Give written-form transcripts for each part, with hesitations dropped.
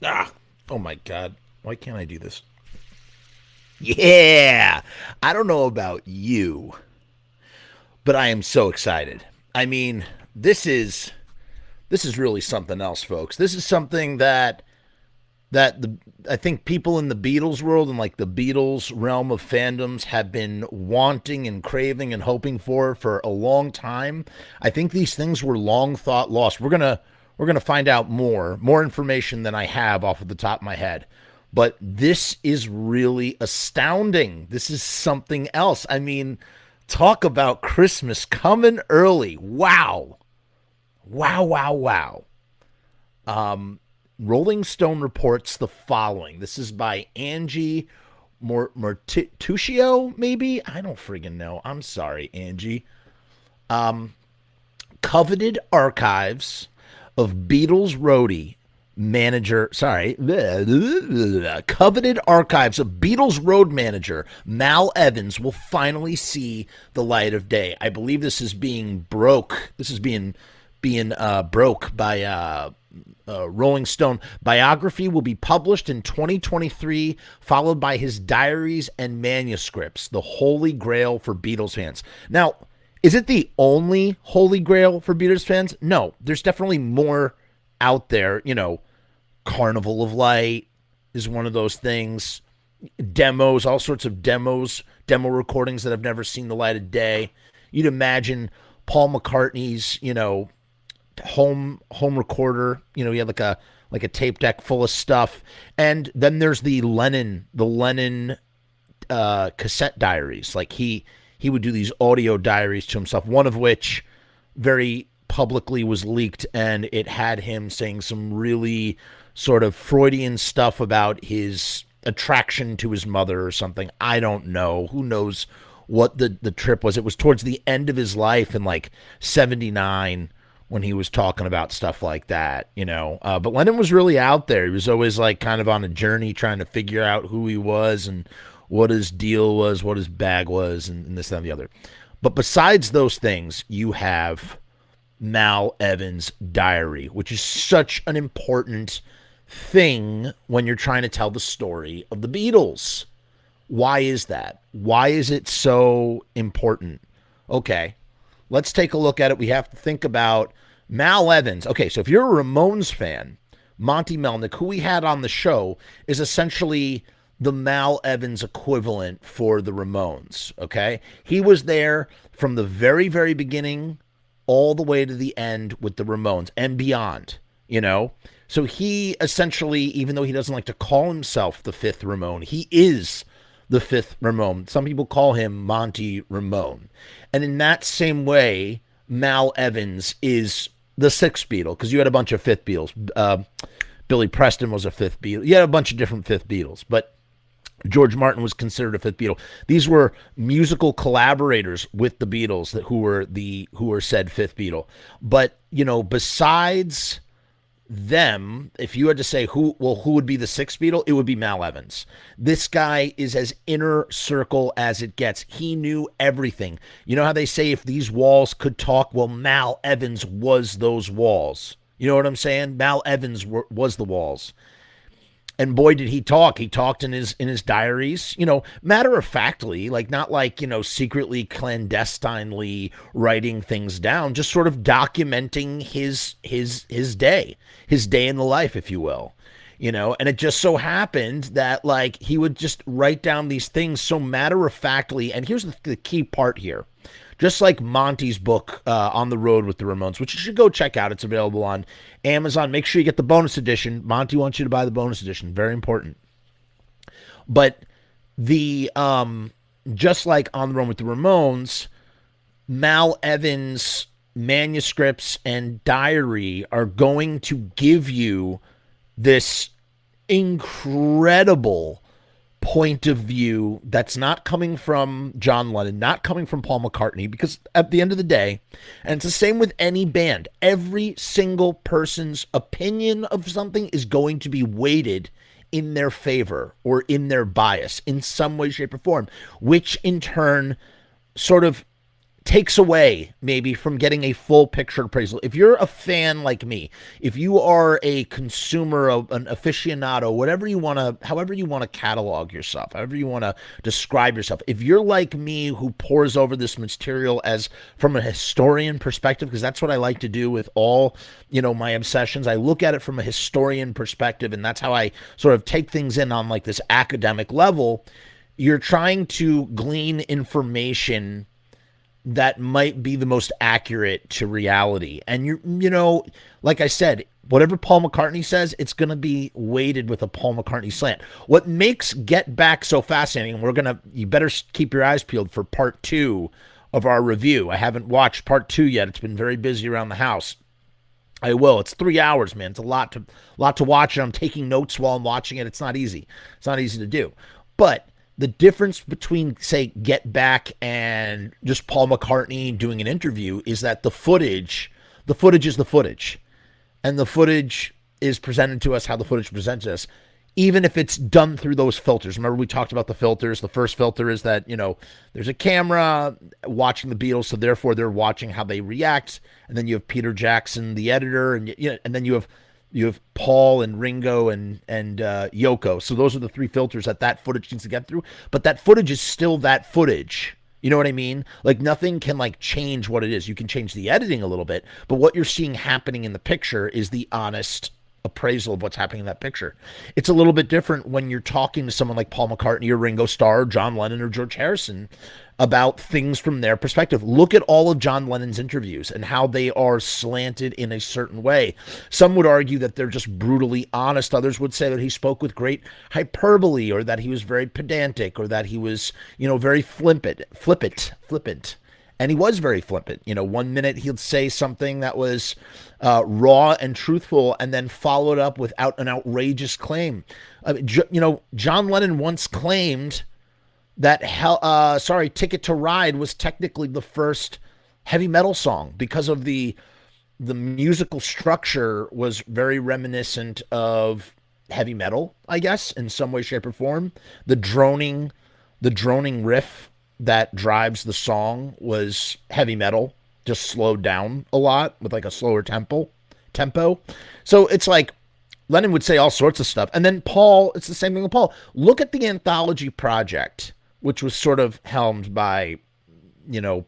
Ah, oh my God. Why can't I do this? Yeah. I don't know about you, but I am so excited. I mean, this is this is really something else, folks. This is something that the I think people in the Beatles world and like the Beatles realm of fandoms have been wanting and craving and hoping for a long time. I think these things were long thought lost. We're gonna find out more information than I have off of the top of my head. But this is really astounding. This is something else. I mean, talk about Christmas coming early. Wow. Wow, wow, wow. Rolling Stone reports the following. This is by Angie Mortuccio, maybe? I don't friggin' know. I'm sorry, Angie. Coveted archives of Beatles roadie manager, sorry, coveted archives of Beatles road manager Mal Evans will finally see the light of day. I believe this is being broke. This is being broke by Rolling Stone. Biography will be published in 2023, followed by his diaries and manuscripts, the holy grail for Beatles fans. Now, is it the only holy grail for Beatles fans? No, there's definitely more out there. Carnival of Light is one of those things. Demos, all sorts of demo recordings that have never seen the light of day. You'd imagine Paul McCartney's, home recorder. He had like a tape deck full of stuff. And then there's the Lennon cassette diaries. Like he would do these audio diaries to himself, one of which very publicly was leaked, and it had him saying some really sort of Freudian stuff about his attraction to his mother or something. I don't know. Who knows what the trip was? It was towards the end of his life in like 79 when he was talking about stuff like that. But Lennon was really out there. He was always like kind of on a journey trying to figure out who he was and what his deal was, what his bag was, and this, that, and the other. But besides those things, you have Mal Evans' diary, which is such an important thing when you're trying to tell the story of the Beatles. Why is that? Why is it so important? Okay, let's take a look at it. We have to think about Mal Evans. Okay, so if you're a Ramones fan, Monty Melnick, who we had on the show, is essentially the Mal Evans equivalent for the Ramones. Okay, he was there from the very, very beginning all the way to the end with the Ramones and beyond. So he essentially, even though he doesn't like to call himself the fifth Ramone, he is the fifth Ramone. Some people call him Monty Ramone. And in that same way, Mal Evans is the sixth Beatle, because you had a bunch of fifth Beatles. Billy Preston was a fifth Beatle. You had a bunch of different fifth Beatles, but George Martin was considered a fifth Beatle. These were musical collaborators with the Beatles who were said fifth Beatle. But besides them, if you had to say who would be the sixth Beatle, it would be Mal Evans. This guy is as inner circle as it gets. He knew everything. You know how they say if these walls could talk? Well, Mal Evans was those walls. You know what I'm saying? Mal Evans was the walls. And boy, did he talk. He talked in his diaries, matter of factly, like not like, secretly, clandestinely writing things down, just sort of documenting his day in the life, if you will. And it just so happened that like he would just write down these things so matter of factly. And here's the key part here. Just like Monty's book, On the Road with the Ramones, which you should go check out. It's available on Amazon. Make sure you get the bonus edition. Monty wants you to buy the bonus edition. Very important. But the just like On the Road with the Ramones, Mal Evans' manuscripts and diary are going to give you this incredible point of view that's not coming from John Lennon, not coming from Paul McCartney, because at the end of the day, and it's the same with any band, every single person's opinion of something is going to be weighted in their favor or in their bias in some way, shape, or form, which in turn sort of takes away maybe from getting a full picture appraisal. If you're a fan like me, if you are a consumer, of an aficionado, whatever you want to, however you want to catalog yourself, however you want to describe yourself, if you're like me who pores over this material as from a historian perspective, because that's what I like to do with all, my obsessions. I look at it from a historian perspective, and that's how I sort of take things in on like this academic level. You're trying to glean information that might be the most accurate to reality. And like I said, whatever Paul McCartney says, it's going to be weighted with a Paul McCartney slant. What makes Get Back so fascinating, you better keep your eyes peeled for part 2 of our review. I haven't watched part 2 yet. It's been very busy around the house. I will. It's 3 hours, man. It's a lot to watch, and I'm taking notes while I'm watching it. It's not easy. It's not easy to do. But the difference between, say, Get Back and just Paul McCartney doing an interview is that the footage is the footage. And the footage is presented to us how the footage presents us, even if it's done through those filters. Remember, we talked about the filters. The first filter is that, there's a camera watching the Beatles, so therefore they're watching how they react. And then you have Peter Jackson, the editor, and then you have Paul and Ringo and Yoko. So those are the 3 filters that footage needs to get through. But that footage is still that footage. You know what I mean? Like, nothing can change what it is. You can change the editing a little bit, but what you're seeing happening in the picture is the honest appraisal of what's happening in that picture. It's a little bit different when you're talking to someone like Paul McCartney or Ringo Starr, or John Lennon or George Harrison about things from their perspective. Look at all of John Lennon's interviews and how they are slanted in a certain way. Some would argue that they're just brutally honest. Others would say that he spoke with great hyperbole, or that he was very pedantic, or that he was, very flippant. And he was very flippant. 1 minute he'd say something that was raw and truthful, and then followed up without an outrageous claim. John Lennon once claimed that Ticket to Ride was technically the first heavy metal song, because of the musical structure was very reminiscent of heavy metal, I guess, in some way, shape, or form. The droning riff that drives the song was heavy metal, just slowed down a lot with a slower tempo. So it's like Lennon would say all sorts of stuff. And then Paul, it's the same thing with Paul. Look at the Anthology Project, which was sort of helmed by,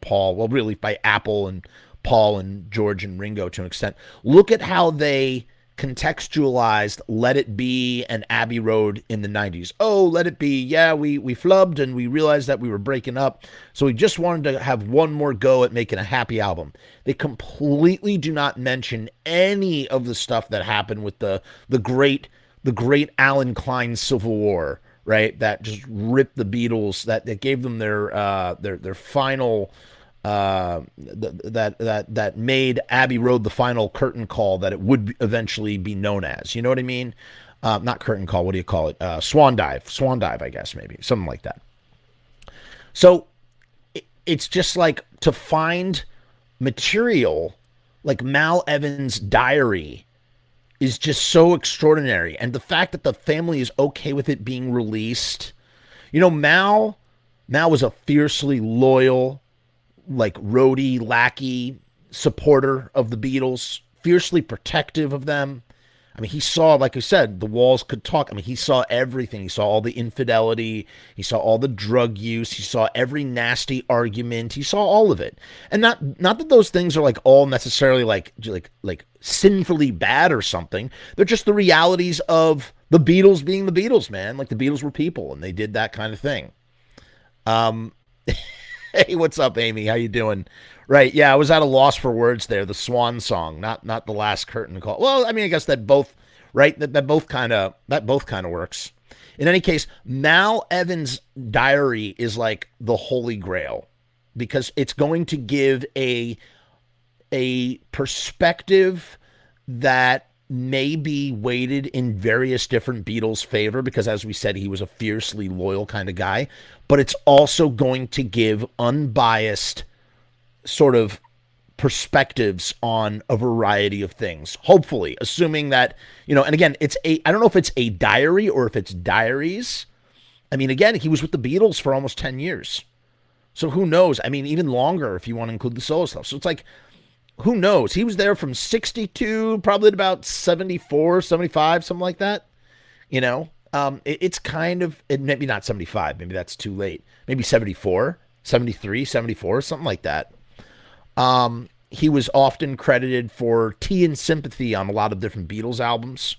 Paul, well, really by Apple and Paul and George and Ringo to an extent. Look at how they contextualized Let It Be and Abbey Road in the 90s. Oh, Let It Be. Yeah, we flubbed, and we realized that we were breaking up. So we just wanted to have one more go at making a happy album. They completely do not mention any of the stuff that happened with the great Alan Klein Civil War, right? That just ripped the Beatles, that gave them their final, that made Abbey Road the final curtain call that it would eventually be known as. You know what I mean? Not curtain call. What do you call it? Swan dive, I guess, maybe something like that. So it's just to find material like Mal Evans' diary is just so extraordinary. And the fact that the family is okay with it being released. Mal was a fiercely loyal, roadie, lackey supporter of the Beatles, fiercely protective of them. I mean, he saw, like I said, the walls could talk. I mean, he saw everything. He saw all the infidelity. He saw all the drug use. He saw every nasty argument. He saw all of it. And not that those things are all necessarily like sinfully bad or something. They're just the realities of the Beatles being the Beatles, man. The Beatles were people, and they did that kind of thing. Hey, what's up, Amy? How you doing? Right, yeah, I was at a loss for words there. The Swan song, not the last curtain call. Well, I mean, I guess that both, right? That both kind of works. In any case, Mal Evans' diary is the Holy Grail, because it's going to give a perspective that may be weighted in various different Beatles' favor, because as we said, he was a fiercely loyal kind of guy, but it's also going to give unbiased sort of perspectives on a variety of things, hopefully, assuming that, and again, I don't know if it's a diary or if it's diaries. I mean, again, he was with the Beatles for almost 10 years. So who knows? I mean, even longer if you want to include the solo stuff. So it's like, who knows? He was there from 62, probably at about 74, 75, something like that. You know, it's kind of, maybe not 75, maybe that's too late. Maybe 74, 73, 74, something like that. He was often credited for Tea and Sympathy on a lot of different Beatles albums.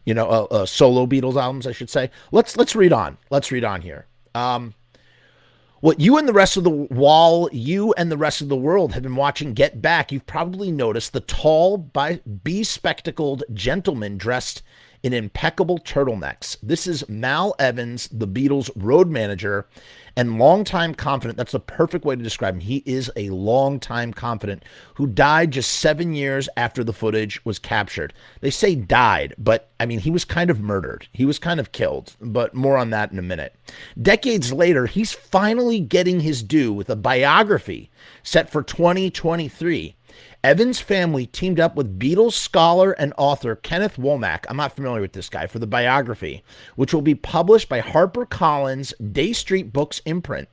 Solo Beatles albums, I should say. Let's read on. Let's read on here. While you and the rest of the world have been watching Get Back, you've probably noticed the tall, bespectacled gentleman dressed in impeccable turtlenecks. This is Mal Evans, the Beatles' road manager and longtime confidant. That's the perfect way to describe him. He is a longtime confidant who died just 7 years after the footage was captured. They say died, but I mean, he was kind of murdered. He was kind of killed, but more on that in a minute. Decades later, he's finally getting his due with a biography set for 2023. Evans' family teamed up with Beatles scholar and author Kenneth Womack, I'm not familiar with this guy, for the biography, which will be published by HarperCollins' Day Street Books imprint.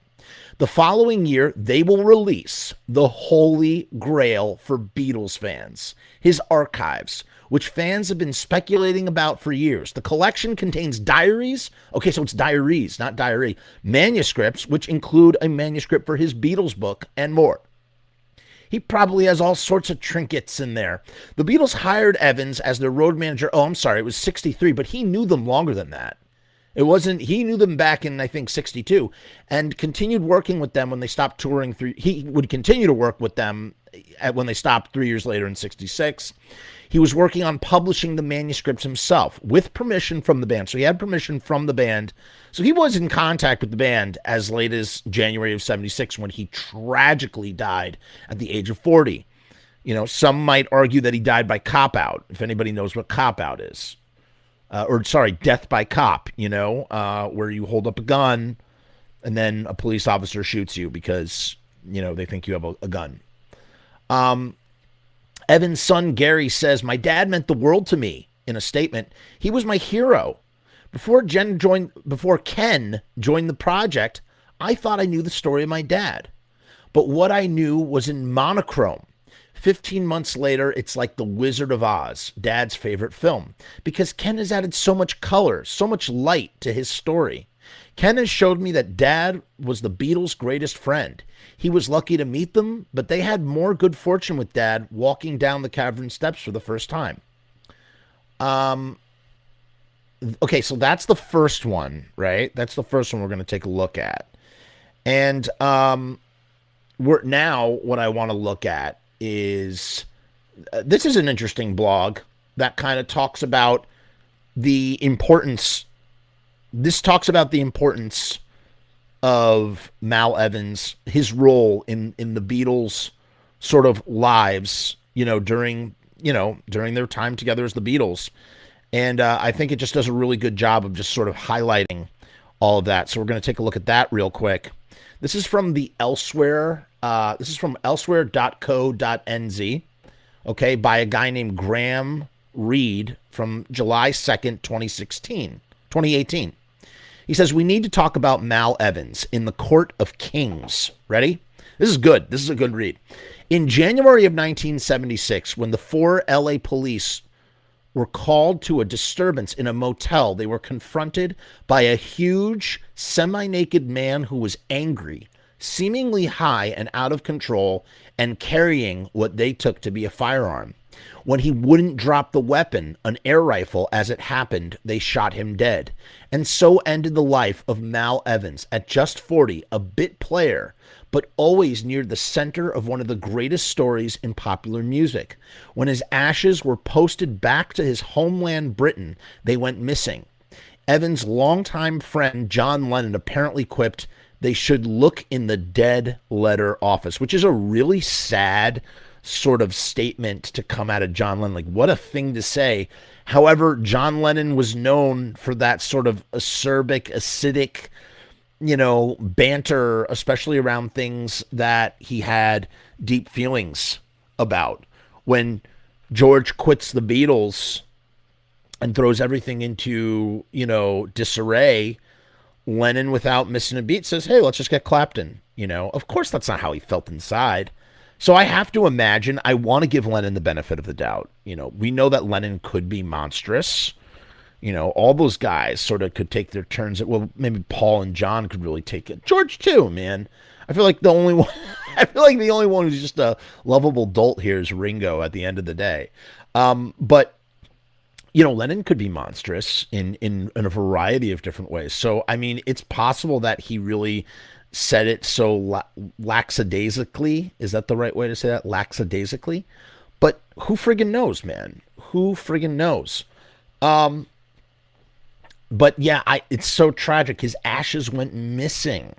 The following year, they will release the Holy Grail for Beatles fans, his archives, which fans have been speculating about for years. The collection contains diaries, okay, so it's diaries, not diary, manuscripts, which include a manuscript for his Beatles book, and more. He probably has all sorts of trinkets in there. The Beatles hired Evans as their road manager. Oh, I'm sorry, it was 63, but he knew them longer than that. He knew them back in, I think, 62, and continued working with them when they stopped touring. He would continue to work with them when they stopped 3 years later in 66. He was working on publishing the manuscripts himself with permission from the band. So he had permission from the band. So he was in contact with the band as late as January of 76 when he tragically died at the age of 40. Some might argue that he died by cop-out, if anybody knows what cop-out is. Death by cop, where you hold up a gun and then a police officer shoots you because, they think you have a gun. Evan's son, Gary, says, "My dad meant the world to me." In a statement, "He was my hero. Before Ken joined the project, I thought I knew the story of my dad. But what I knew was in monochrome. 15 months later, it's like The Wizard of Oz, Dad's favorite film, because Ken has added so much color, so much light to his story. Ken has showed me that Dad was the Beatles' greatest friend. He was lucky to meet them, but they had more good fortune with Dad walking down the cavern steps for the first time." Okay, so that's the first one, right? That's the first one we're going to take a look at. And what I want to look at is, this is an interesting blog that kind of talks about the importance. This talks about the importance of Mal Evans, his role in the Beatles' sort of lives, during their time together as the Beatles. And I think it just does a really good job of just sort of highlighting all of that. So we're going to take a look at that real quick. This is from the Elsewhere. This is from elsewhere.co.nz, okay, by a guy named Graham Reed from July 2nd, 2018. He says, "We need to talk about Mal Evans in the Court of Kings." Ready? This is good. This is a good read. In January of 1976, when the 4 LA police were called to a disturbance in a motel, they were confronted by a huge, semi-naked man who was angry, seemingly high and out of control, and carrying what they took to be a firearm. When he wouldn't drop the weapon, an air rifle, as it happened, they shot him dead. And so ended the life of Mal Evans, at just 40, a bit player, but always near the center of one of the greatest stories in popular music. When his ashes were posted back to his homeland Britain, they went missing. Evans' longtime friend John Lennon apparently quipped, "They should look in the dead letter office," which is a really sad sort of statement to come out of John Lennon. Like, what a thing to say. However, John Lennon was known for that sort of acerbic, banter, especially around things that he had deep feelings about. When George quits the Beatles and throws everything into, disarray, Lennon, without missing a beat, says, "Hey, let's just get Clapton." Of course, that's not how he felt inside. So I have to imagine, I want to give Lennon the benefit of the doubt. We know that Lennon could be monstrous. All those guys sort of could take their turns well, maybe Paul and John could really take it. George too, man. I feel like the only one I feel like the only one who's just a lovable dolt here is Ringo at the end of the day. But Lennon could be monstrous in a variety of different ways. So I mean, it's possible that he really said it so lackadaisically. Is that the right way to say that? Lackadaisically? But who friggin' knows, man? Who friggin' knows? But yeah, it's so tragic. His ashes went missing.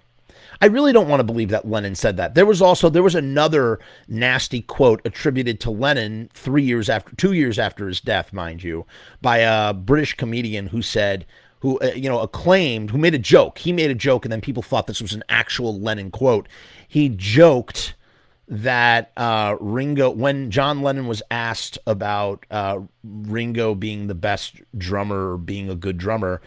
I really don't want to believe that Lennon said that. There was another nasty quote attributed to Lennon 2 years after his death, mind you, by a British comedian who said, acclaimed, who made a joke. He made a joke, and then people thought this was an actual Lennon quote. He joked that Ringo, when John Lennon was asked about Ringo being the best drummer or being a good drummer,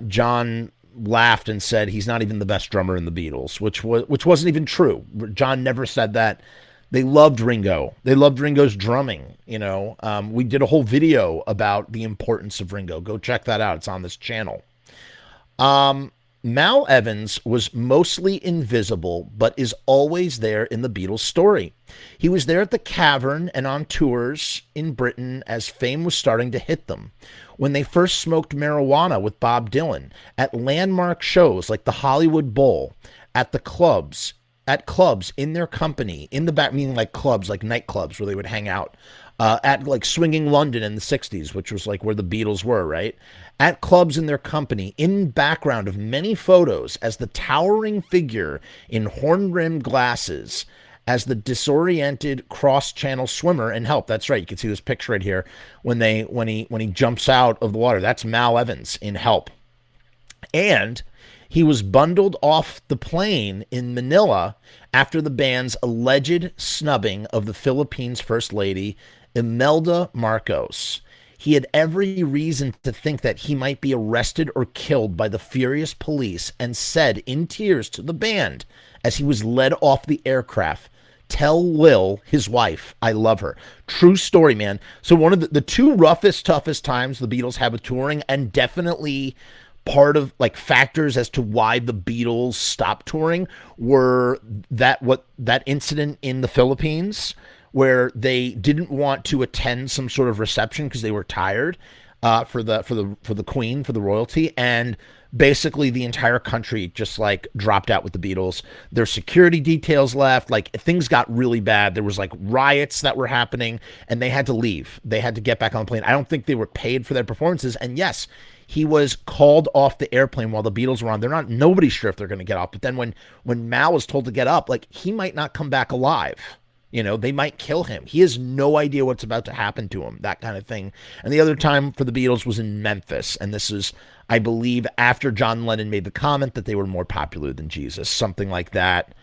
John laughed and said he's not even the best drummer in the Beatles, which wasn't even true. John never said that. They loved Ringo. They loved Ringo's drumming. We did a whole video about the importance of Ringo. Go check that out. It's on this channel. Mal Evans was mostly invisible, but is always there in the Beatles story. He was there at the Cavern and on tours in Britain as fame was starting to hit them. When they first smoked marijuana with Bob Dylan, at landmark shows like the Hollywood Bowl, at clubs in their company, in the back, meaning like clubs, like nightclubs where they would hang out, at like Swinging London in the 60s, which was like where the Beatles were, right? At clubs in their company, in background of many photos as the towering figure in horn-rimmed glasses, as the disoriented cross-channel swimmer in Help. That's right. You can see this picture right here when he jumps out of the water. That's Mal Evans in Help. And he was bundled off the plane in Manila after the band's alleged snubbing of the Philippines' First Lady, Imelda Marcos. He had every reason to think that he might be arrested or killed by the furious police and said in tears to the band as he was led off the aircraft, "Tell Lil, his wife, I love her." True story, man. So one of the two roughest, toughest times the Beatles had with touring, and definitely part of like factors as to why the Beatles stopped touring, were that incident in the Philippines where they didn't want to attend some sort of reception because they were tired for the Queen, for the royalty, and basically the entire country just like dropped out with the Beatles. Their security details left. Like things got really bad. There was like riots that were happening, and they had to leave. They had to get back on the plane. I don't think they were paid for their performances. And yes, he was called off the airplane while the Beatles were on. Nobody's sure if they're going to get off. But then when Mal was told to get up, like he might not come back alive. They might kill him. He has no idea what's about to happen to him, that kind of thing. And the other time for the Beatles was in Memphis. And this is, I believe, after John Lennon made the comment that they were more popular than Jesus, something like that.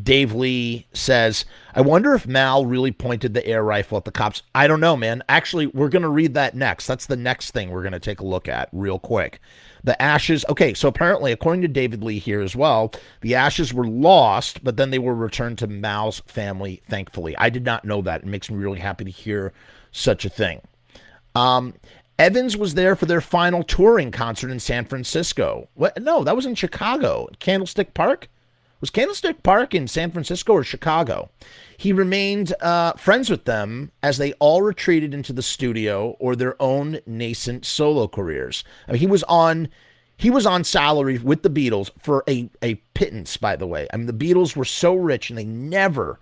Dave Lee says, I wonder if Mal really pointed the air rifle at the cops. I don't know, man. Actually, we're going to read that next. That's the next thing we're going to take a look at real quick. The ashes. Okay, so apparently, according to David Lee here as well, the ashes were lost, but then they were returned to Mal's family, thankfully. I did not know that. It makes me really happy to hear such a thing. Evans was there for their final touring concert in San Francisco. What? No, that was in Chicago. Candlestick Park? Was Candlestick Park in San Francisco or Chicago? He remained friends with them as they all retreated into the studio or their own nascent solo careers. I mean, he was on salary with the Beatles for a pittance, by the way. I mean, the Beatles were so rich and they never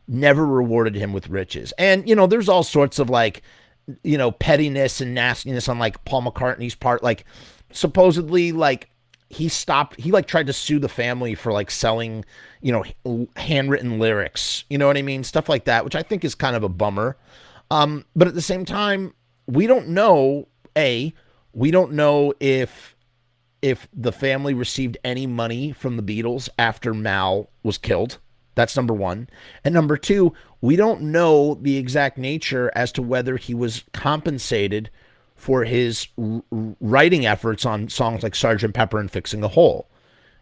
rewarded him with riches. And, there's all sorts of like, pettiness and nastiness on like Paul McCartney's part. Like supposedly like, he tried to sue the family for like selling, handwritten lyrics, you know what I mean? Stuff like that, which I think is kind of a bummer. But at the same time, we don't know if the family received any money from the Beatles after Mal was killed. That's number one. And number two, we don't know the exact nature as to whether he was compensated for his writing efforts on songs like Sgt. Pepper and Fixing a Hole.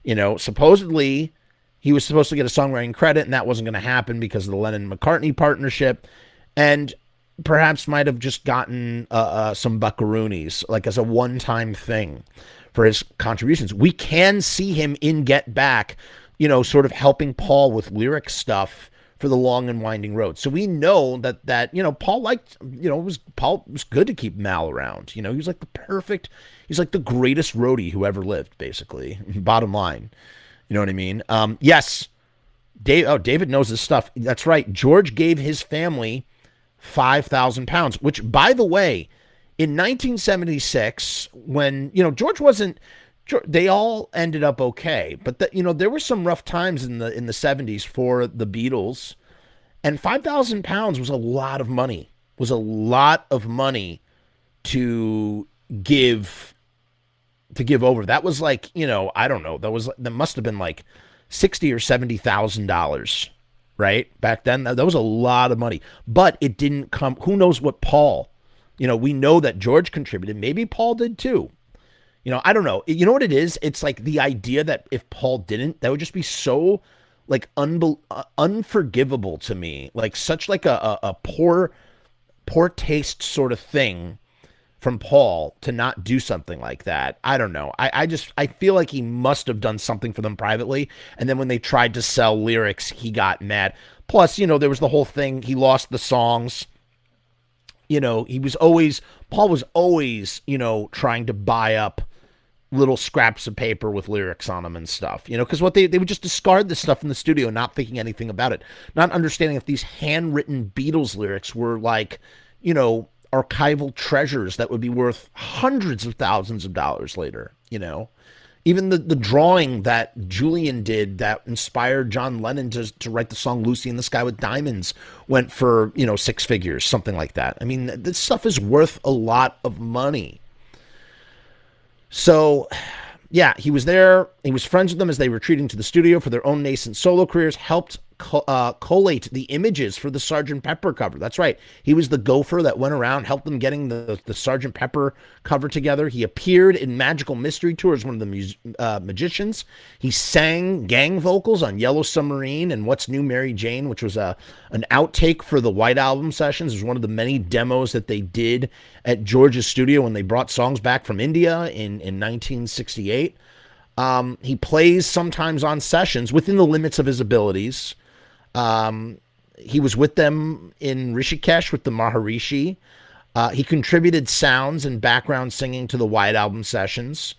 Supposedly he was supposed to get a songwriting credit, and that wasn't going to happen because of the Lennon-McCartney partnership, and perhaps might have just gotten some buckaroonies, like as a one-time thing for his contributions. We can see him in Get Back, sort of helping Paul with lyric stuff for the Long and Winding Road. So we know that Paul liked, Paul was good to keep Mal around. He was like he's like the greatest roadie who ever lived, basically. Bottom line. You know what I mean? Yes. David knows this stuff. That's right. George gave his family £5,000, which, by the way, in 1976, when, George wasn't, they all ended up okay, but there were some rough times in the 70s for the Beatles, and £5,000 was a lot of money. Was a lot of money to give over. That was like, I don't know. That must have been like $60,000 or $70,000, right? Back then, that was a lot of money, but it didn't come. Who knows what Paul, we know that George contributed. Maybe Paul did too. I don't know. You know what it is? It's like the idea that if Paul didn't, that would just be so like unforgivable to me. Like such like a poor taste sort of thing from Paul to not do something like that. I don't know. I feel like he must have done something for them privately. And then when they tried to sell lyrics, he got mad. Plus, there was the whole thing. He lost the songs. Paul was always, trying to buy up little scraps of paper with lyrics on them and stuff, because they would just discard this stuff in the studio, not thinking anything about it, not understanding if these handwritten Beatles lyrics were like, archival treasures that would be worth hundreds of thousands of dollars later, Even the drawing that Julian did that inspired John Lennon to write the song Lucy in the Sky with Diamonds went for, six figures, something like that. I mean, this stuff is worth a lot of money. So, yeah, he was there. He was friends with them as they were retreating to the studio for their own nascent solo careers, helped collate the images for the Sgt. Pepper cover. That's right. He was the gopher that went around, helped them getting the Sgt. Pepper cover together. He appeared in Magical Mystery Tour as one of the magicians. He sang gang vocals on Yellow Submarine and What's New Mary Jane, which was an outtake for the White Album sessions. It was one of the many demos that they did at George's studio when they brought songs back from India in 1968. He plays sometimes on sessions within the limits of his abilities. He was with them in Rishikesh with the Maharishi. He contributed sounds and background singing to the White Album sessions.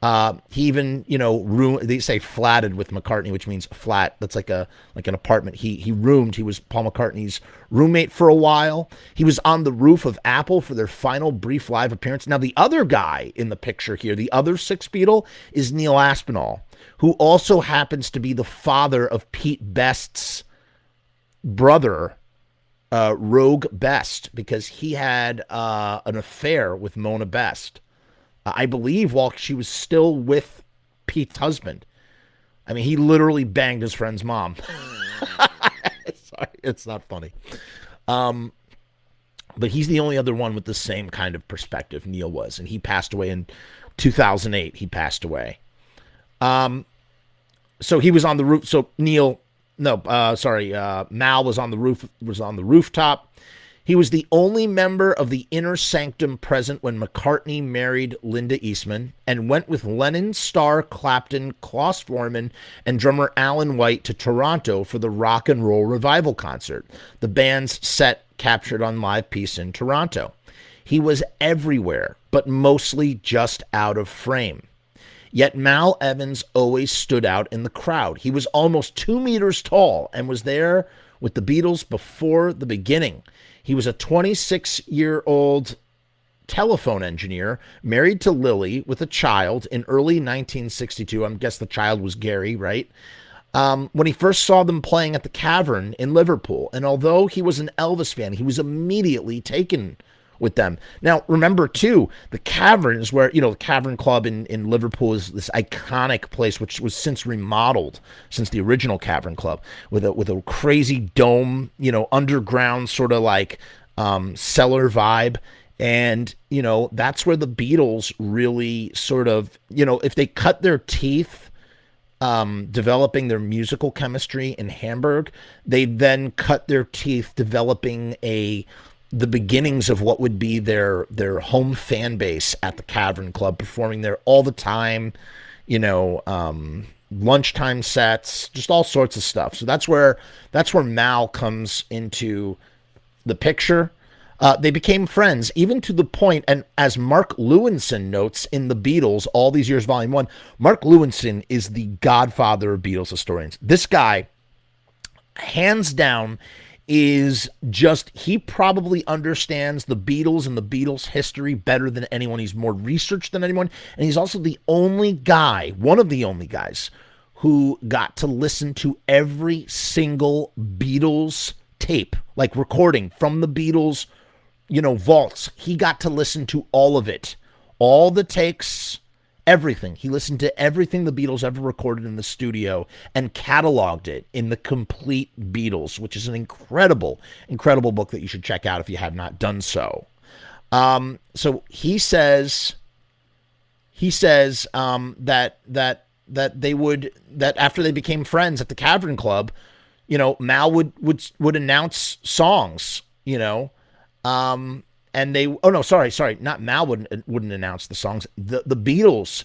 He even, they say flatted with McCartney, which means flat. That's like an apartment. He roomed. He was Paul McCartney's roommate for a while. He was on the roof of Apple for their final brief live appearance. Now, the other guy in the picture here, the other Sixth Beatle, is Neil Aspinall, who also happens to be the father of Pete Best's brother, Rogue Best, because he had an affair with Mona Best, I believe, while she was still with Pete's husband. I mean, he literally banged his friend's mom. Sorry, it's not funny. But he's the only other one with the same kind of perspective. Neil was, and he passed away in 2008. He passed away. So he was on the roof. So Mal was on the rooftop. He was the only member of the inner sanctum present when McCartney married Linda Eastman and went with Lennon, Starr, Clapton, Klaus Voormann, and drummer Alan White to Toronto for the Rock and Roll Revival concert, the band's set captured on Live Peace in Toronto. He was everywhere, but mostly just out of frame. Yet Mal Evans always stood out in the crowd. He was almost 2 meters tall and was there with the Beatles before the beginning. He was a 26-year-old telephone engineer married to Lily with a child in early 1962. I guess the child was Gary, right? When he first saw them playing at the Cavern in Liverpool. And although he was an Elvis fan, he was immediately taken with them. Now, remember, too, the Cavern is where, the Cavern Club in Liverpool is this iconic place, which was since remodeled since the original Cavern Club with a crazy dome, underground sort of like cellar vibe. And, that's where the Beatles really sort of, if they cut their teeth developing their musical chemistry in Hamburg. They then cut their teeth developing the beginnings of what would be their home fan base at the Cavern Club, performing there all the time, lunchtime sets, just all sorts of stuff. So that's where Mal comes into the picture. They became friends, even to the point, and as Mark Lewinson notes in The Beatles, All These Years, Volume 1, Mark Lewinson is the godfather of Beatles historians. This guy, hands down, is just, he probably understands the Beatles and the Beatles history better than anyone. He's more researched than anyone, and he's also the only guy, one of the only guys, who got to listen to every single Beatles tape, like recording from the Beatles, vaults. He got to listen to all of it, all the takes, everything. He listened to everything the Beatles ever recorded in the studio and cataloged it in The Complete Beatles, which is an incredible, incredible book that you should check out if you have not done so. So he says that after they became friends at the Cavern Club, Mal would announce songs, and they, oh no, sorry, not Mal wouldn't announce the songs. The Beatles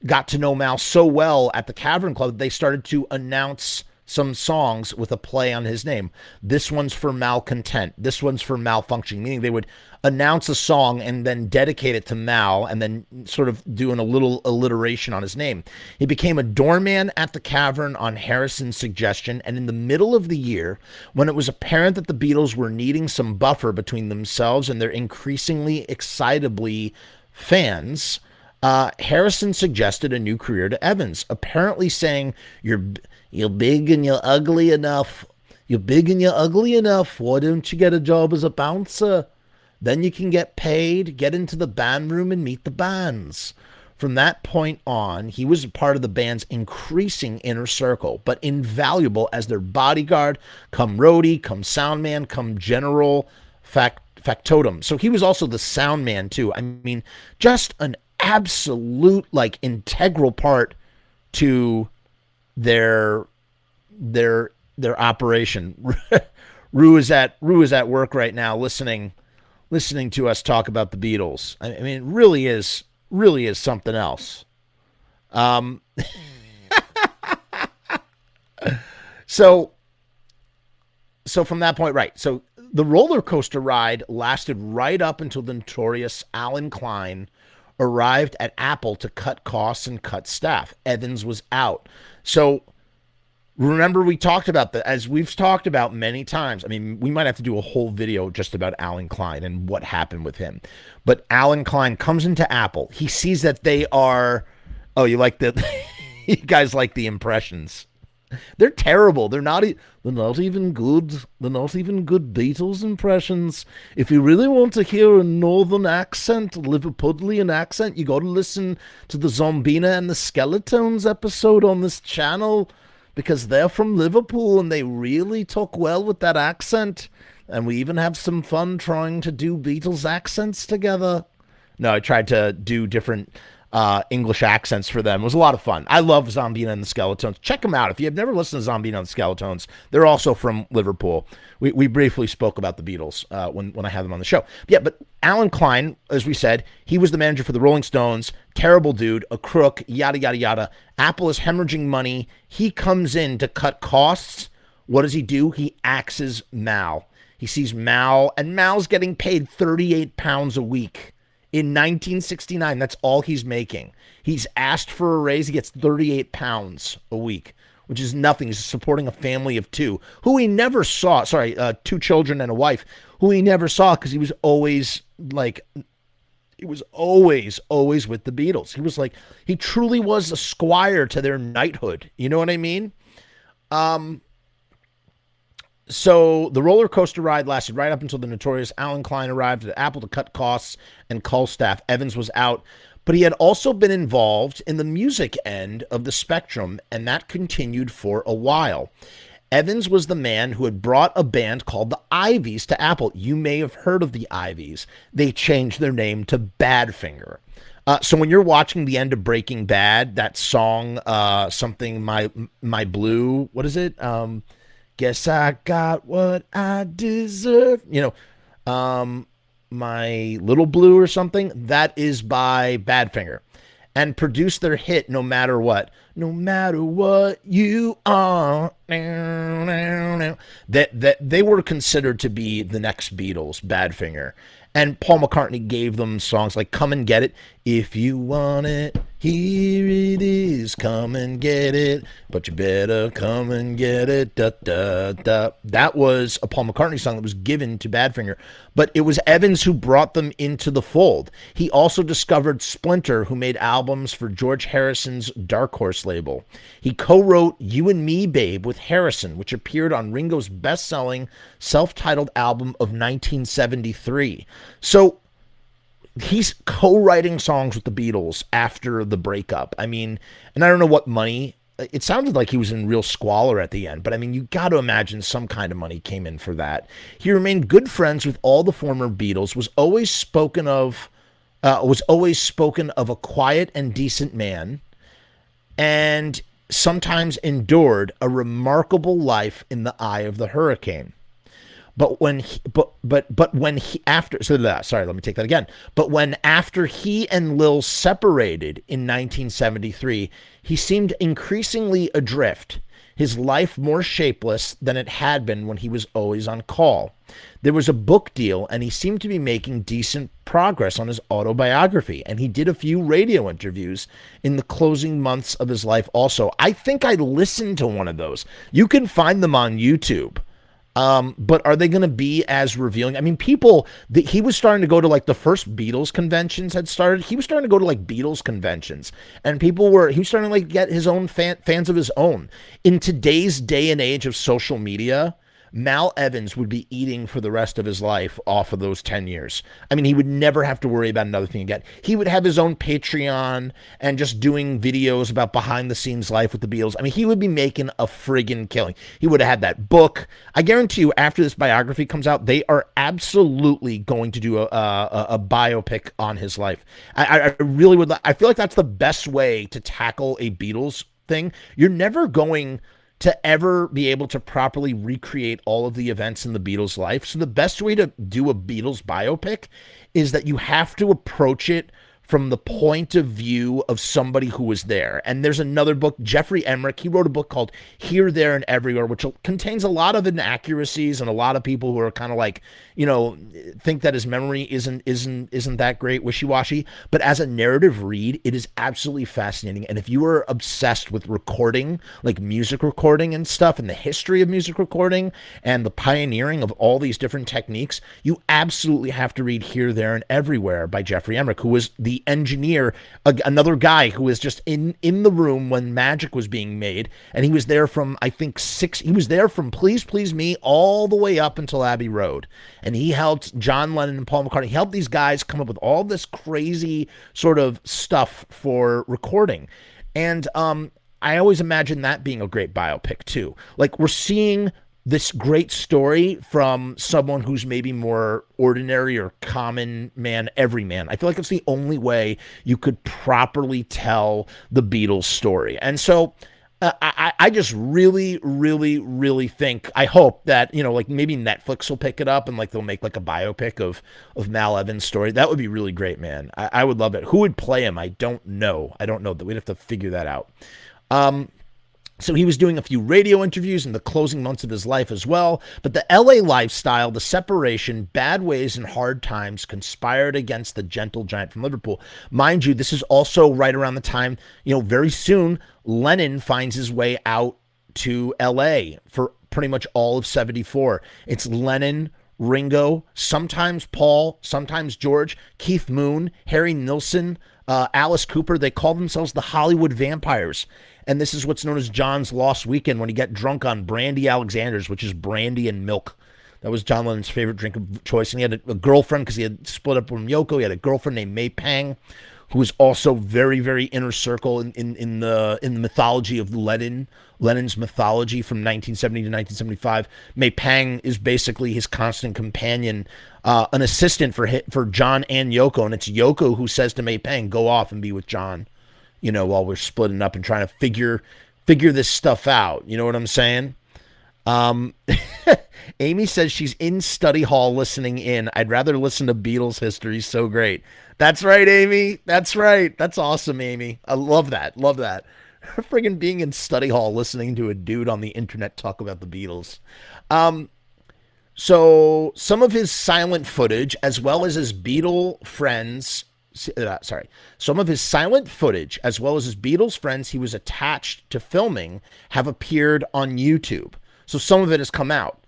got to know Mal so well at the Cavern Club that they started to announce some songs with a play on his name. This one's for Malcontent. This one's for Malfunctioning, meaning they would announce a song and then dedicate it to Mal and then sort of doing a little alliteration on his name. He became a doorman at the Cavern on Harrison's suggestion, and in the middle of the year, when it was apparent that the Beatles were needing some buffer between themselves and their increasingly excitably fans, Harrison suggested a new career to Evans, apparently saying, You're big and you're ugly enough. You're big and you're ugly enough. Why don't you get a job as a bouncer? Then you can get paid, get into the band room, and meet the bands. From that point on, he was a part of the band's increasing inner circle, but invaluable as their bodyguard, come roadie, come sound man, come general factotum. So he was also the sound man, too. I mean, just an absolute, integral part to their operation. Rue is at work right now listening to us talk about the Beatles. I mean, it really is something else. So from that point, right. So the roller coaster ride lasted right up until the notorious Alan Klein arrived at Apple to cut costs and cut staff. Evans was out. So remember, we talked about that, as we've talked about many times. I mean, we might have to do a whole video just about Alan Klein and what happened with him. But Alan Klein comes into Apple. He sees that they are, oh, you like the, you guys like the impressions. They're terrible. They're not even good. They're not even good Beatles impressions. If you really want to hear a northern accent, a Liverpudlian accent, you got to listen to the Zombina and the Skeletones episode on this channel, because they're from Liverpool and they really talk well with that accent. And we even have some fun trying to do Beatles accents together. No, I tried to do different English accents for them. It was a lot of fun. I love Zombina and the Skeletones. Check them out. If you have never listened to Zombina and the Skeletones, they're also from Liverpool. We briefly spoke about the Beatles when I had them on the show. Yeah, but Alan Klein, as we said, he was the manager for the Rolling Stones. Terrible dude, a crook, yada, yada, yada. Apple is hemorrhaging money. He comes in to cut costs. What does he do? He axes Mal. He sees Mal, and Mal's getting paid £38 a week. In 1969, that's all he's making. He's asked for a raise. He gets £38 a week, which is nothing. He's supporting a family of two, who he never saw. Sorry, 2 children and a wife, who he never saw because he was always always with the Beatles. He was he truly was a squire to their knighthood. You know what I mean? So the roller coaster ride lasted right up until the notorious Alan Klein arrived at Apple to cut costs and cull staff. Evans was out, but he had also been involved in the music end of the spectrum, and that continued for a while. Evans was the man who had brought a band called the Ivies to Apple. You may have heard of the Ivies. They changed their name to Badfinger. So when you're watching the end of Breaking Bad, that song, something my blue, what is it? Guess I got what I deserve. My little blue or something. That is by Badfinger, and produced their hit "No Matter What." No matter what you are, that they were considered to be the next Beatles, Badfinger, and Paul McCartney gave them songs like "Come and Get It," "If You Want It, Here It Is, Come and Get It, But You Better Come and Get It." Da, da, da. That was a Paul McCartney song that was given to Badfinger, but it was Evans who brought them into the fold. He also discovered Splinter, who made albums for George Harrison's Dark Horse label. He co-wrote "You and Me, Babe" with Harrison, which appeared on Ringo's best-selling self-titled album of 1973. So he's co-writing songs with the Beatles after the breakup. I mean, and I don't know what money. It sounded like he was in real squalor at the end, but I mean, you got to imagine some kind of money came in for that. He remained good friends with all the former Beatles. Was always spoken of a quiet and decent man, and sometimes endured a remarkable life in the eye of the hurricane. But when he, but when he after so that, sorry, let me take that again. But when after he and Lil separated in 1973, he seemed increasingly adrift, his life more shapeless than it had been when he was always on call. There was a book deal, and he seemed to be making decent progress on his autobiography, and he did a few radio interviews in the closing months of his life also. I think I listened to one of those. You can find them on YouTube. But are they going to be as revealing? I mean, he was starting to go to like the first Beatles conventions had started. He was starting to go to like Beatles conventions, and he was starting to like get his own fans of his own. In today's day and age of social media, Mal Evans would be eating for the rest of his life off of those 10 years. I mean, he would never have to worry about another thing again. He would have his own Patreon and just doing videos about behind the scenes life with the Beatles. I mean, he would be making a friggin' killing. He would have had that book. I guarantee you, after this biography comes out, they are absolutely going to do a biopic on his life. I really would. I feel like that's the best way to tackle a Beatles thing. You're never going to ever be able to properly recreate all of the events in the Beatles' life. So the best way to do a Beatles biopic is that you have to approach it from the point of view of somebody who was there. And there's another book, Jeffrey Emerick, he wrote a book called Here, There, and Everywhere, which contains a lot of inaccuracies and a lot of people who are kind of like, think that his memory isn't that great, wishy-washy. But as a narrative read, it is absolutely fascinating. And if you are obsessed with recording, like music recording and stuff, and the history of music recording and the pioneering of all these different techniques, you absolutely have to read Here, There, and Everywhere by Jeffrey Emerick, who was the engineer, another guy who was just in the room when Magic was being made, and he was there from, I think, he was there from Please Please Me all the way up until Abbey Road, and he helped John Lennon and Paul McCartney, he helped these guys come up with all this crazy sort of stuff for recording. And I always imagine that being a great biopic too. Like, we're seeing this great story from someone who's maybe more ordinary or common man, everyman. I feel like it's the only way you could properly tell the Beatles story. And so I just really, really, really think, I hope that, like maybe Netflix will pick it up and like they'll make like a biopic of Mal Evans' story. That would be really great, man. I would love it. Who would play him? I don't know. We'd have to figure that out. So he was doing a few radio interviews in the closing months of his life as well. But the LA lifestyle, the separation, bad ways, and hard times conspired against the gentle giant from Liverpool. Mind you, this is also right around the time, very soon, Lennon finds his way out to LA for pretty much all of 74. It's Lennon, Ringo, sometimes Paul, sometimes George, Keith Moon, Harry Nilsson, Alice Cooper. They call themselves the Hollywood Vampires. And this is what's known as John's Lost Weekend, when he got drunk on Brandy Alexander's, which is brandy and milk. That was John Lennon's favorite drink of choice. And he had a girlfriend, because he had split up from Yoko. He had a girlfriend named May Pang, who was also very, very inner circle in the mythology of Lennon's mythology from 1970 to 1975. May Pang is basically his constant companion an assistant for John and Yoko, and it's Yoko who says to May Pang, "Go off and be with John," while we're splitting up and trying to figure this stuff out. You know what I'm saying? Um, Amy says she's in study hall listening in. I'd rather listen to Beatles history. So great. That's right, Amy. That's right. That's awesome, Amy. I love that. Love that. Friggin' being in study hall listening to a dude on the internet talk about the Beatles. Um, so some of his silent footage, as well as his Beatle friends, some of his silent footage, as well as his Beatles friends he was attached to filming, have appeared on YouTube. So some of it has come out.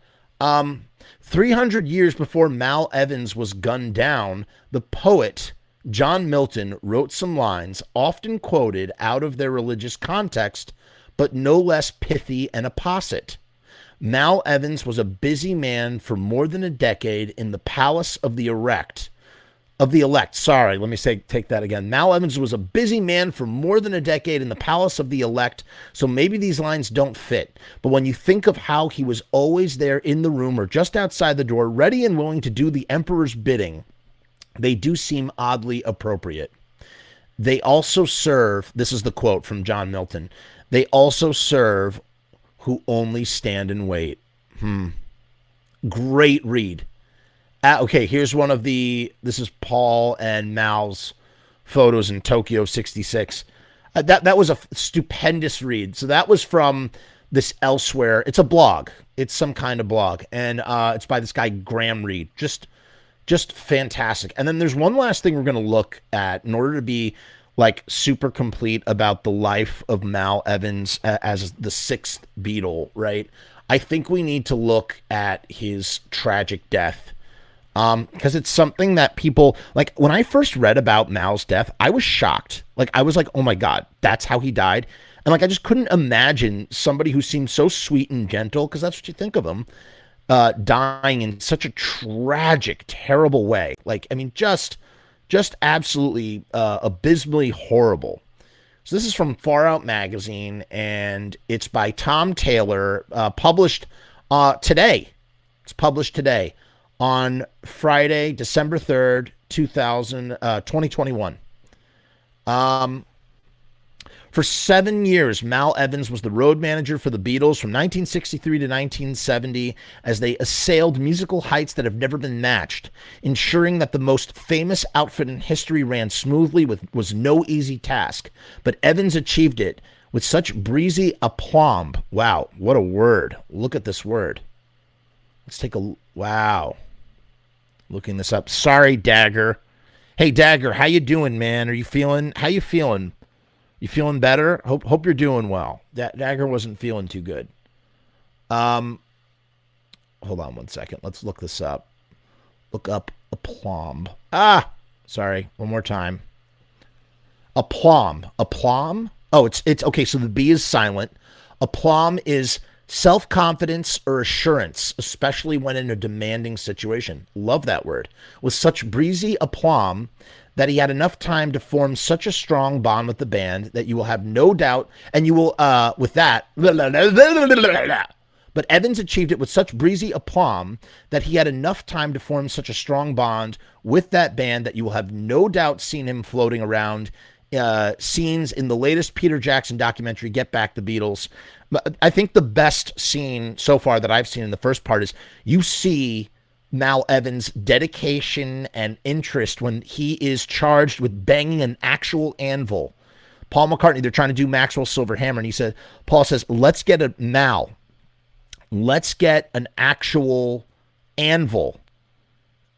300 years before Mal Evans was gunned down, the poet John Milton wrote some lines often quoted out of their religious context, but no less pithy and apposite. Mal Evans was a busy man for more than a decade in the palace of the elect. Sorry, let me take that again. Mal Evans was a busy man for more than a decade in the palace of the elect, so maybe these lines don't fit. But when you think of how he was always there in the room or just outside the door, ready and willing to do the emperor's bidding, they do seem oddly appropriate. They also serve, this is the quote from John Milton, they also serve who only stand and wait. Great read. Okay, here's this is Paul and Mal's photos in Tokyo 66. That was a stupendous read. So that was from this Elsewhere. It's a blog. It's some kind of blog. And it's by this guy, Graham Reed. Just fantastic. And then there's one last thing we're going to look at in order to be like super complete about the life of Mal Evans as the sixth Beatle, right? I think we need to look at his tragic death. Because it's something that people, like, when I first read about Mal's death, I was shocked. Like, I was like, oh my God, that's how he died. And like, I just couldn't imagine somebody who seemed so sweet and gentle, because that's what you think of him, dying in such a tragic, terrible way. Like, I mean, just absolutely abysmally horrible. So this is from Far Out Magazine, and it's by Tom Taylor, published today. It's published today on Friday, December 3rd, 2021. For 7 years, Mal Evans was the road manager for the Beatles from 1963 to 1970 as they assailed musical heights that have never been matched. Ensuring that the most famous outfit in history ran smoothly was no easy task, but Evans achieved it with such breezy aplomb. Wow, what a word. Look at this word. Let's take a... Wow. Looking this up. Sorry, Dagger. Hey, Dagger, how you doing, man? How you feeling? You feeling better? Hope you're doing well. Dagger wasn't feeling too good. Hold on one second. Let's look this up. Look up aplomb. Sorry. One more time. Aplomb. Aplomb? Oh, it's okay. So the B is silent. Aplomb is self-confidence or assurance, especially when in a demanding situation. Love that word. With such breezy aplomb that he had enough time to form such a strong bond with the band that you will have no doubt, and you will, with that, but Evans achieved it with such breezy aplomb that he had enough time to form such a strong bond with that band that you will have no doubt seen him floating around scenes in the latest Peter Jackson documentary, Get Back the Beatles. I think the best scene so far that I've seen in the first part is you see Mal Evans' dedication and interest when he is charged with banging an actual anvil. Paul McCartney, they're trying to do Maxwell's Silver Hammer, and Paul says, let's get an actual anvil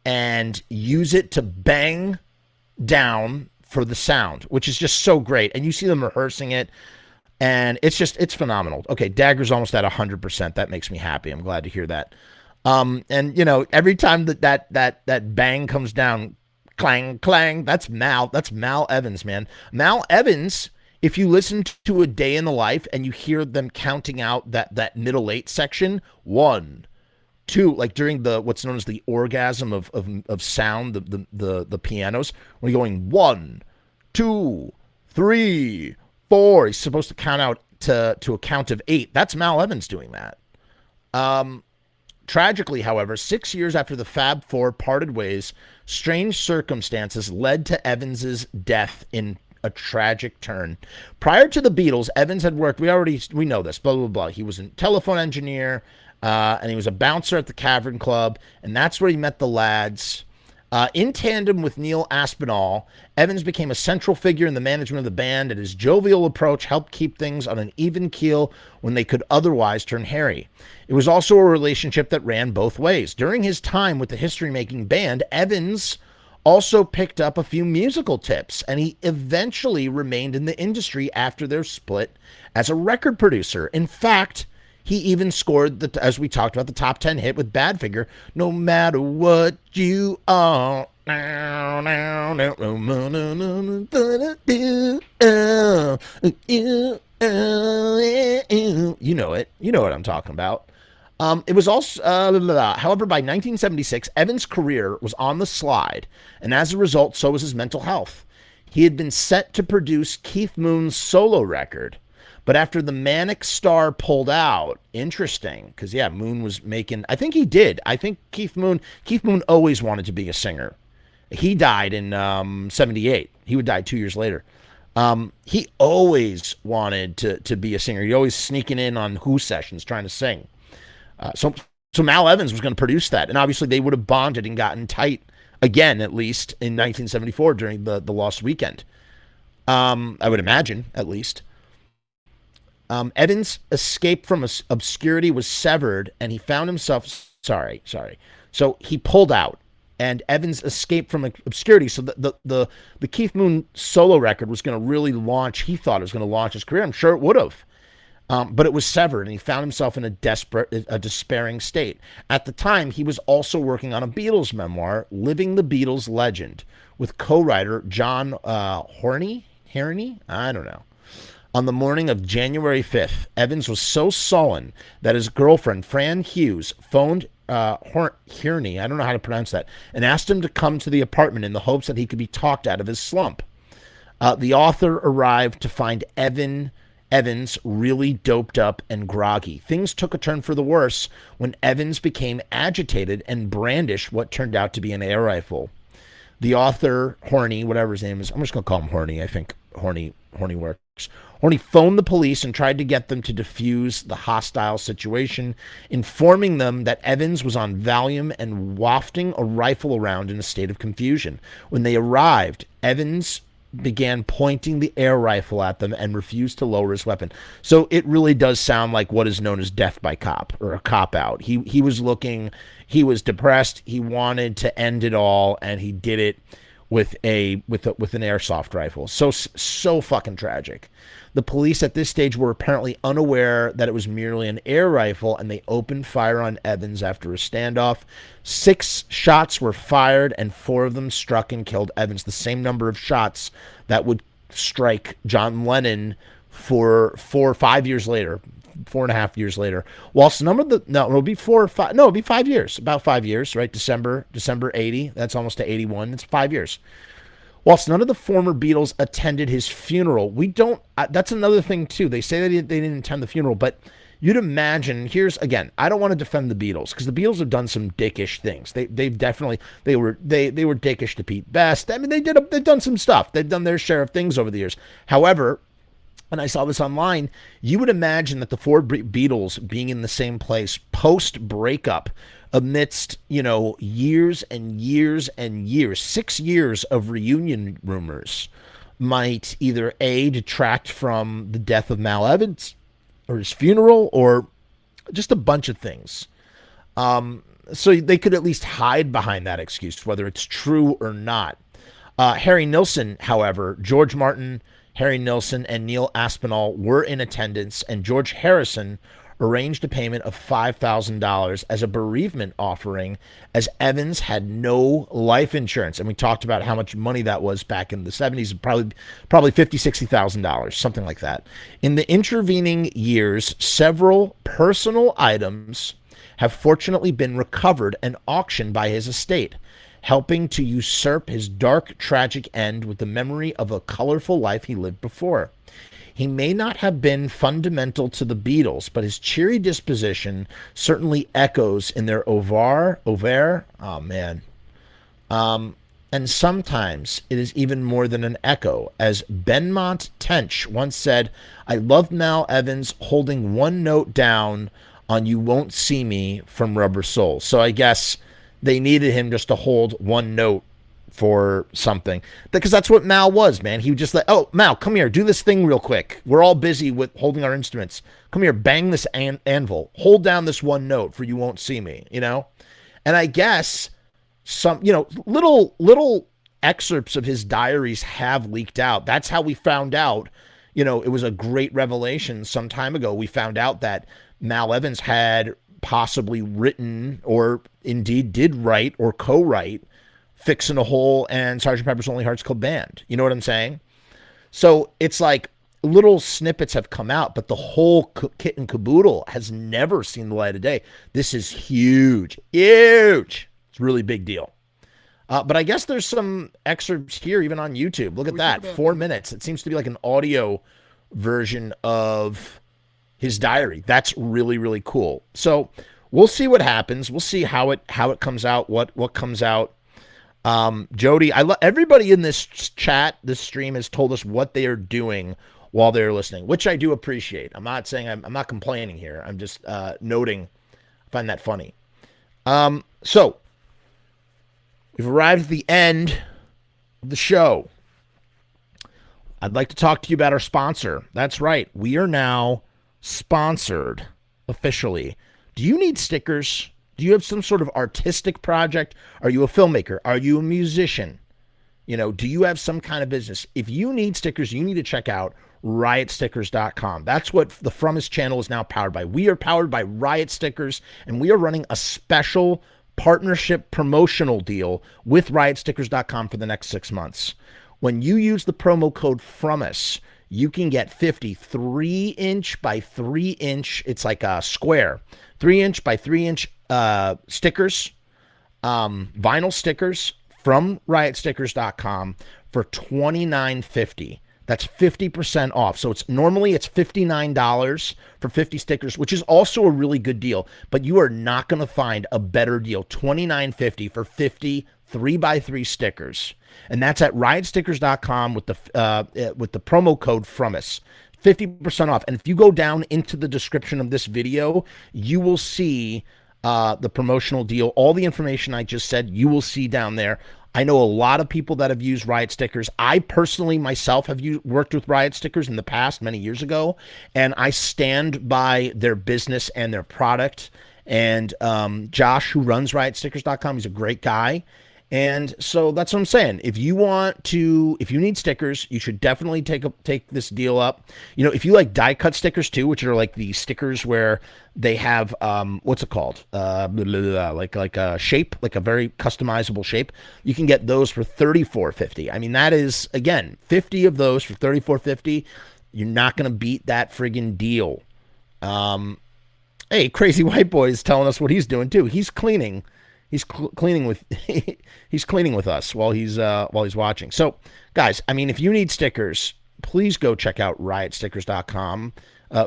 and use it to bang down for the sound, which is just so great. And you see them rehearsing it, and it's phenomenal. Okay, Dagger's almost at 100%. That makes me happy. I'm glad to hear that. And every time that bang comes down, clang, clang, that's Mal Evans, man. Mal Evans, if you listen to A Day in the Life and you hear them counting out that middle eight section, 1, 2, like during the what's known as the orgasm of sound, the pianos, when you're going 1, 2, 3, 4, he's supposed to count out to a count of 8. That's Mal Evans doing that. Tragically, however, 6 years after the Fab Four parted ways, strange circumstances led to Evans's death in a tragic turn. Prior to the Beatles, Evans had worked, we know this, blah, blah, blah. He was a telephone engineer, and he was a bouncer at the Cavern Club, and that's where he met the lads. In tandem with Neil Aspinall, Evans became a central figure in the management of the band, and his jovial approach helped keep things on an even keel when they could otherwise turn hairy. It was also a relationship that ran both ways. During his time with the history-making band, Evans also picked up a few musical tips, and he eventually remained in the industry after their split as a record producer. In fact, he even scored, as we talked about, the top 10 hit with Badfinger, No Matter What You Are. You know it. You know what I'm talking about. It was also, however, by 1976, Evans' career was on the slide, and as a result, so was his mental health. He had been set to produce Keith Moon's solo record, but after the Manic Star pulled out, interesting, because yeah, Moon was making, I think he did. I think Keith Moon always wanted to be a singer. He died in 78. He would die 2 years later. He always wanted to be a singer. He always sneaking in on Who sessions trying to sing. So Mal Evans was going to produce that, and obviously they would have bonded and gotten tight again, at least in 1974 during the Lost Weekend. I would imagine, at least. Evans' escape from obscurity was severed, and he found himself. Sorry. So he pulled out, and Evans escaped from obscurity. So the Keith Moon solo record was going to really launch. He thought it was going to launch his career. I'm sure it would have. But it was severed, and he found himself in a despairing state. At the time, he was also working on a Beatles memoir, Living the Beatles Legend, with co-writer John Horney? I don't know. On the morning of January 5th, Evans was so sullen that his girlfriend, Fran Hughes, phoned Horney, I don't know how to pronounce that, and asked him to come to the apartment in the hopes that he could be talked out of his slump. The author arrived to find Evans really doped up and groggy. Things took a turn for the worse when Evans became agitated and brandished what turned out to be an air rifle. The author, Horney, whatever his name is, I'm just going to call him Horney. I think Horney works. Horney phoned the police and tried to get them to defuse the hostile situation, informing them that Evans was on Valium and wafting a rifle around in a state of confusion. When they arrived, Evans began pointing the air rifle at them and refused to lower his weapon. So it really does sound like what is known as death by cop, or a cop out. He was depressed. He wanted to end it all, and he did it with an airsoft rifle. So fucking tragic. The police at this stage were apparently unaware that it was merely an air rifle, and they opened fire on Evans after a standoff. 6 shots were fired, and 4 of them struck and killed Evans, the same number of shots that would strike John Lennon for 5 years later, 4.5 years later. Whilst it'll be 4 or 5, no, it'll be 5 years, about 5 years, right? December 80, that's almost to 81, it's 5 years. Whilst none of the former Beatles attended his funeral, that's another thing too. They say that they didn't attend the funeral, but you'd imagine, I don't want to defend the Beatles, because the Beatles have done some dickish things. They were dickish to Pete Best. I mean, they've done some stuff. They've done their share of things over the years. However, and I saw this online, you would imagine that the 4 Beatles being in the same place post-breakup, amidst, years and years and years, 6 years of reunion rumors, might either A, detract from the death of Mal Evans or his funeral, or just a bunch of things. So they could at least hide behind that excuse, whether it's true or not. Harry Nilsson, however, George Martin, Harry Nilsson, and Neil Aspinall were in attendance, and George Harrison arranged a payment of $5,000 as a bereavement offering, as Evans had no life insurance. And we talked about how much money that was back in the 70s, probably $50,000, $60,000, something like that. In the intervening years, several personal items have fortunately been recovered and auctioned by his estate, helping to usurp his dark, tragic end with the memory of a colorful life he lived before. He may not have been fundamental to the Beatles, but his cheery disposition certainly echoes in their Over, oh man. And sometimes it is even more than an echo. As Benmont Tench once said, I loved Mal Evans holding one note down on You Won't See Me from Rubber Soul. So I guess they needed him just to hold one note for something. Because that's what Mal was, man. He would just like, oh, Mal, come here, do this thing real quick. We're all busy with holding our instruments. Come here, bang this anvil. Hold down this one note for You Won't See Me, you know? And I guess some, you know, little excerpts of his diaries have leaked out. That's how we found out, you know, it was a great revelation some time ago. We found out that Mal Evans had possibly written, or indeed did write or co-write, Fixin' a Hole and Sgt. Pepper's Lonely Hearts Club Band. You know what I'm saying? So it's like little snippets have come out, but the whole kit and caboodle has never seen the light of day. This is huge. It's a really big deal. But I guess there's some excerpts here, even on YouTube. Look at that, 4 minutes. It seems to be like an audio version of his diary. That's really, really cool. So we'll see what happens. We'll see how it comes out, what comes out. Jody, everybody in this chat, this stream, has told us what they are doing while they're listening, which I do appreciate. I'm not saying I'm not complaining here. I'm just noting. I find that funny. So we've arrived at the end of the show. I'd like to talk to you about our sponsor. That's right. We are now sponsored officially. Do you need stickers? Do you have some sort of artistic project? Are you a filmmaker? Are you a musician? You know, do you have some kind of business? If you need stickers, you need to check out riotstickers.com. That's what the From Us channel is now powered by. We are powered by Riot Stickers, and we are running a special partnership promotional deal with riotstickers.com for the next 6 months. When you use the promo code FROMUS, you can get 50 3-inch by 3-inch, it's like a square, 3-inch by 3-inch stickers, vinyl stickers from riotstickers.com for $29.50. That's 50% off. So it's $59 for 50 stickers, which is also a really good deal, but you are not going to find a better deal. $29.50 for 50 3x3 stickers. And that's at riotstickers.com with the promo code FROMUS. 50% off. And if you go down into the description of this video, you will see the promotional deal. All the information I just said, you will see down there. I know a lot of people that have used Riot Stickers. I personally myself have worked with Riot Stickers in the past, many years ago, and I stand by their business and their product. And Josh, who runs riotstickers.com, he's a great guy. And so that's what I'm saying. If you need stickers, you should definitely take this deal up. You know, if you like die cut stickers too, which are like the stickers where they have what's it called? Like a shape, like a very customizable shape. You can get those for $34.50. I mean, that is, again, 50 of those for $34.50. You're not gonna beat that friggin' deal. Hey, Crazy White Boy is telling us what he's doing too. He's cleaning. He's cleaning with us while he's watching. So, guys, I mean, if you need stickers, please go check out riotstickers.com.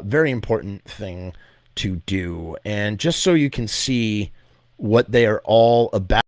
Very important thing to do, and just so you can see what they are all about.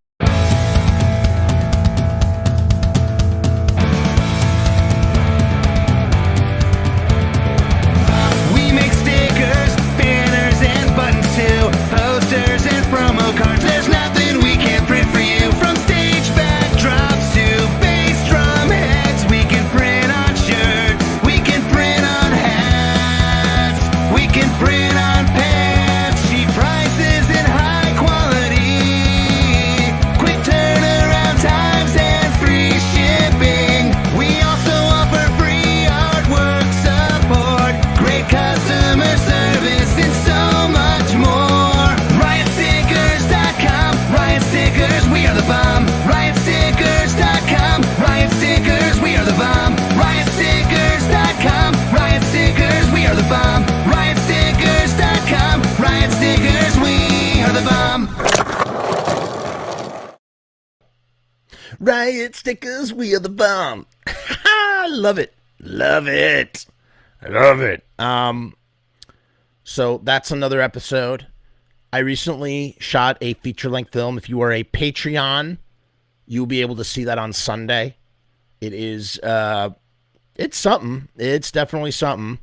We make stickers, banners, and buttons too, posters and promo cards. There's nothing we can't print for you. From stage backdrops to bass drum heads, we can print on shirts, we can print on hats, we can print on pants. Cheap prices and high quality, quick turnaround times and free shipping. We also offer free artwork support, great customer service, and so much more. RiotStickers.com, Riot Stickers, we are the bomb. RiotStickers.com, Riot Stickers, we are the bomb. RiotStickers.com, Riot Stickers, we are the bomb. RiotStickers.com, Riot Stickers, we are the bomb. Riot Stickers, we are the bomb. Love it. Love it. I love it. So that's another episode. I recently shot a feature-length film. If you are a Patreon, you'll be able to see that on Sunday. It is, it's something. It's definitely something.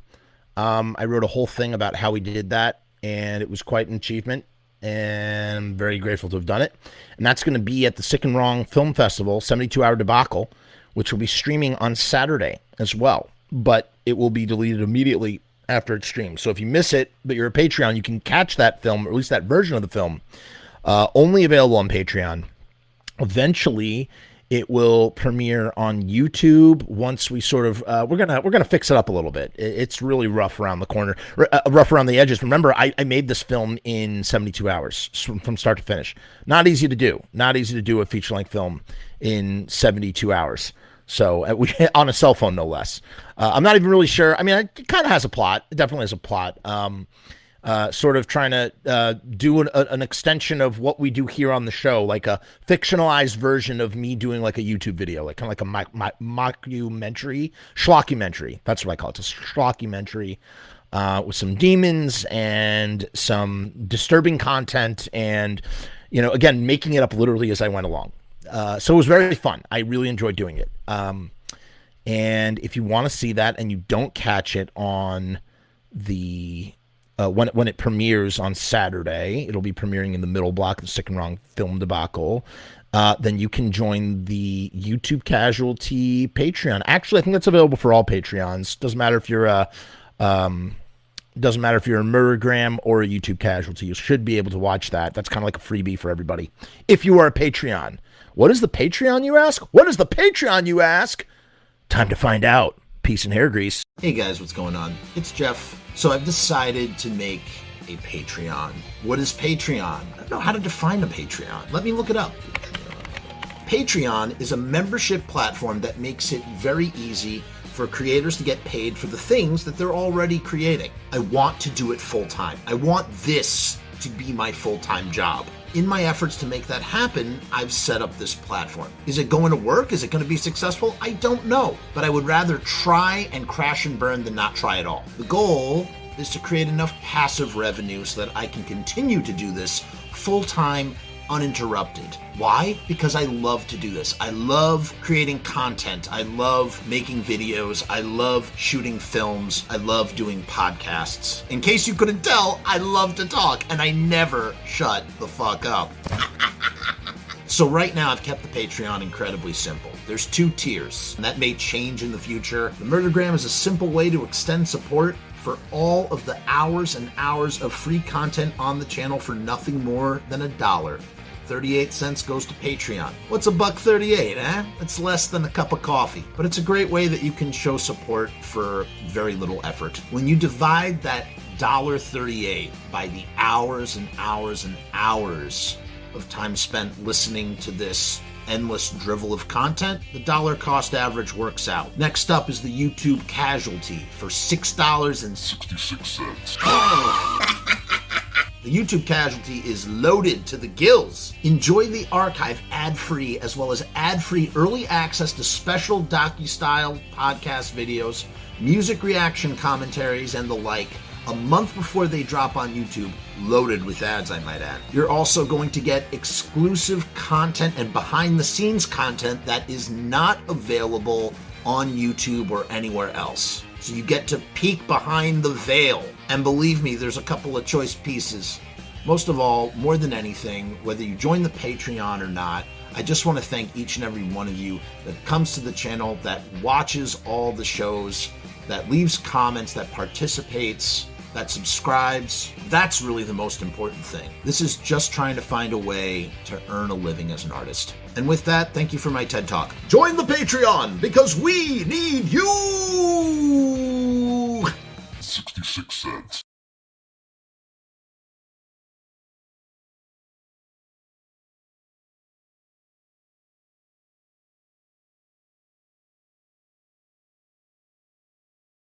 I wrote a whole thing about how we did that, and it was quite an achievement, and I'm very grateful to have done it. And that's going to be at the Sick and Wrong Film Festival, 72-Hour Debacle, which will be streaming on Saturday as well. But it will be deleted immediately after it's streamed. So if you miss it, but you're a Patreon, you can catch that film, or at least that version of the film, only available on Patreon. Eventually, it will premiere on YouTube once we sort of we're gonna fix it up a little bit. It's really rough around the corner, rough around the edges. Remember, I made this film in 72 hours from start to finish. Not easy to do. Not easy to do a feature-length film in 72 hours. So we on a cell phone, no less. I'm not even really sure. I mean, it kind of has a plot. It definitely has a plot. Sort of trying to do an extension of what we do here on the show, like a fictionalized version of me doing like a YouTube video, like kind of like a mockumentary, schlockumentary. That's what I call it. It's a schlockumentary with some demons and some disturbing content, and again, making it up literally as I went along. So it was very fun. I really enjoyed doing it. And if you want to see that and you don't catch it on the when it premieres on Saturday, it'll be premiering in the middle block, the Sick and Wrong Film Debacle. Then you can join the YouTube Casualty Patreon. Actually, I think that's available for all Patreons. Doesn't matter if you're a Murdergram or a YouTube Casualty. You should be able to watch that. That's kind of like a freebie for everybody. If you are a Patreon. What is the Patreon, you ask? What is the Patreon, you ask? Time to find out. Peace and hair grease. Hey guys, what's going on? It's Jeff. So I've decided to make a Patreon. What is Patreon? I don't know how to define a Patreon. Let me look it up. Patreon is a membership platform that makes it very easy for creators to get paid for the things that they're already creating. I want to do it full time. I want this to be my full-time job. In my efforts to make that happen, I've set up this platform. Is it going to work? Is it going to be successful? I don't know, but I would rather try and crash and burn than not try at all. The goal is to create enough passive revenue so that I can continue to do this full-time, uninterrupted. Why? Because I love to do this. I love creating content. I love making videos. I love shooting films. I love doing podcasts. In case you couldn't tell, I love to talk and I never shut the fuck up. So right now I've kept the Patreon incredibly simple. There's 2 tiers, and that may change in the future. The Murdergram is a simple way to extend support for all of the hours and hours of free content on the channel for nothing more than $1. 38 cents goes to Patreon. What's $1.38, eh? It's less than a cup of coffee, but it's a great way that you can show support for very little effort. When you divide that $1.38 by the hours and hours and hours of time spent listening to this endless drivel of content, the dollar cost average works out. Next up is the YouTube Casualty for $6.66. The YouTube Casualty is loaded to the gills. Enjoy the archive ad-free, as well as ad-free early access to special docu-style podcast videos, music reaction commentaries, and the like, a month before they drop on YouTube, loaded with ads, I might add. You're also going to get exclusive content and behind-the-scenes content that is not available on YouTube or anywhere else. So you get to peek behind the veil. And believe me, there's a couple of choice pieces. Most of all, more than anything, whether you join the Patreon or not, I just want to thank each and every one of you that comes to the channel, that watches all the shows, that leaves comments, that participates, that subscribes. That's really the most important thing. This is just trying to find a way to earn a living as an artist. And with that, thank you for my TED Talk. Join the Patreon, because we need you! 66 cents.